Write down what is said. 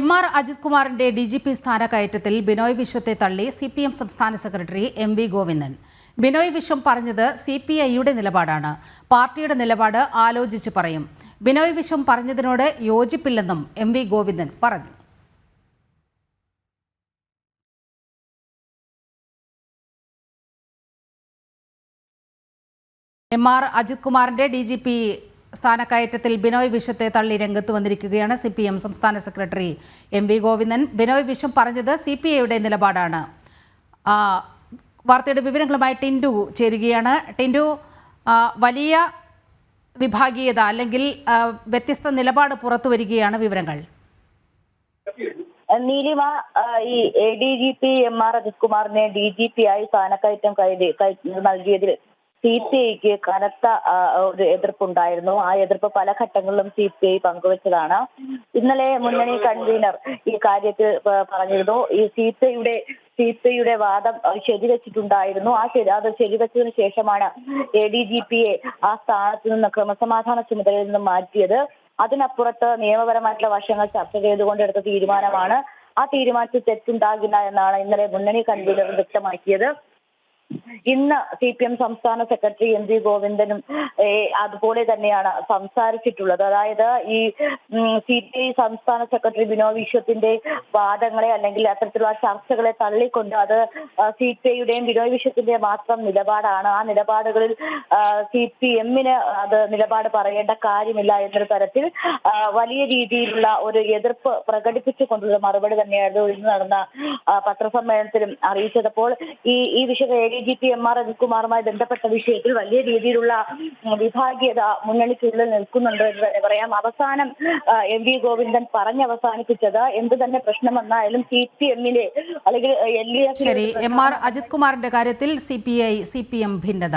എം.ആർ. അജിത് കുമാറിന്റെ DGP സ്ഥാനക്കയറ്റത്തിൽ ബിനോയ് വിശ്വത്തെ തള്ളി CPM സംസ്ഥാന സെക്രട്ടറി MV ഗോവിന്ദൻ. ബിനോയ് വിശ്വം പറഞ്ഞത് CPIയുടെ നിലപാടാണ്. പാർട്ടിയുടെ നിലപാട് ആലോചിച്ച് പറയും. ബിനോയ് വിശ്വം പറഞ്ഞതിനോട് യോജിപ്പില്ലെന്നും MV ഗോവിന്ദൻ പറഞ്ഞു. എം.ആർ. അജിത് കുമാറിന്റെ DGP സ്ഥാനക്കയറ്റത്തിൽ ബിനോയ് വിശ്വത്തെ തള്ളി രംഗത്ത് വന്നിരിക്കുകയാണ് CPM സംസ്ഥാന സെക്രട്ടറി MV ഗോവിന്ദൻ. ബിനോയ് വിശ്വം പറഞ്ഞത് CPIയുടെ നിലപാടാണ്. വാർത്തയുടെ വിവരങ്ങളുമായി ടിൻഡു ചേരുകയാണ്. ടിൻഡു, വലിയ വിഭാഗീയത അല്ലെങ്കിൽ വ്യത്യസ്ത നിലപാട് പുറത്തു വരികയാണ്, വിവരങ്ങൾ. നീലിമ, ഈ ADGP എം.ആർ. അജിത് കുമാറിനെ DGP ആയി സ്ഥാനക്കയറ്റം നൽകിയതിൽ CPIക്ക് കനത്ത ഒരു എതിർപ്പുണ്ടായിരുന്നു. ആ എതിർപ്പ് പല ഘട്ടങ്ങളിലും CPI പങ്കുവച്ചതാണ്. ഇന്നലെ മുന്നണി കൺവീനർ ഈ കാര്യത്തിൽ പറഞ്ഞിരുന്നു. ഈ CPIയുടെ വാദം ശരിവെച്ചിട്ടുണ്ടായിരുന്നു. അത് ശരിവെച്ചതിന് ശേഷമാണ് ADGPയെ ആ സ്ഥാനത്ത് നിന്ന് ക്രമസമാധാന ചുമതലയിൽ നിന്നും മാറ്റിയത്. അതിനപ്പുറത്ത് നിയമപരമായിട്ടുള്ള വശങ്ങൾ ചർച്ച ചെയ്തുകൊണ്ടെടുത്ത തീരുമാനമാണ്. ആ തീരുമാനത്തിൽ തെറ്റുണ്ടാകില്ല എന്നാണ് ഇന്നലെ മുന്നണി കൺവീനർ വ്യക്തമാക്കിയത്. ഇന്ന് CPM സംസ്ഥാന സെക്രട്ടറി MV ഗോവിന്ദനും അതുപോലെ തന്നെയാണ് സംസാരിച്ചിട്ടുള്ളത്. അതായത് ഈ CPI സംസ്ഥാന സെക്രട്ടറി ബിനോയ് വിശ്വത്തിന്റെ വാദങ്ങളെ അല്ലെങ്കിൽ അത്തരത്തിലുള്ള ചർച്ചകളെ തള്ളിക്കൊണ്ട് അത് CPIയുടെയും ബിനോയ് വിശ്വത്തിന്റെയും മാത്രം നിലപാടാണ്. ആ നിലപാടുകളിൽ CPMന് അത് നിലപാട് പറയേണ്ട കാര്യമില്ല എന്നൊരു തരത്തിൽ വലിയ രീതിയിലുള്ള ഒരു എതിർപ്പ് പ്രകടിപ്പിച്ചുകൊണ്ടുള്ള മറുപടി തന്നെയായിരുന്നു ഇന്ന് നടന്ന പത്രസമ്മേളനത്തിലും അറിയിച്ചതപ്പോൾ ഈ വിഷയം ADGP എം.ആർ. അജിത് കുമാറുമായി ബന്ധപ്പെട്ട വിഷയത്തിൽ വലിയ രീതിയിലുള്ള വിഭാഗീയത മുന്നണിക്കുള്ളിൽ നിൽക്കുന്നുണ്ട് എന്ന് തന്നെ പറയാം. അവസാനം MV ഗോവിന്ദൻ അവസാനിപ്പിച്ചത് എന്ത് തന്നെ പ്രശ്നം വന്നാലും CPMലെ അല്ലെങ്കിൽ LDF എം.ആർ. അജിത് കുമാറിന്റെ കാര്യത്തിൽ CPM ഭിന്നത.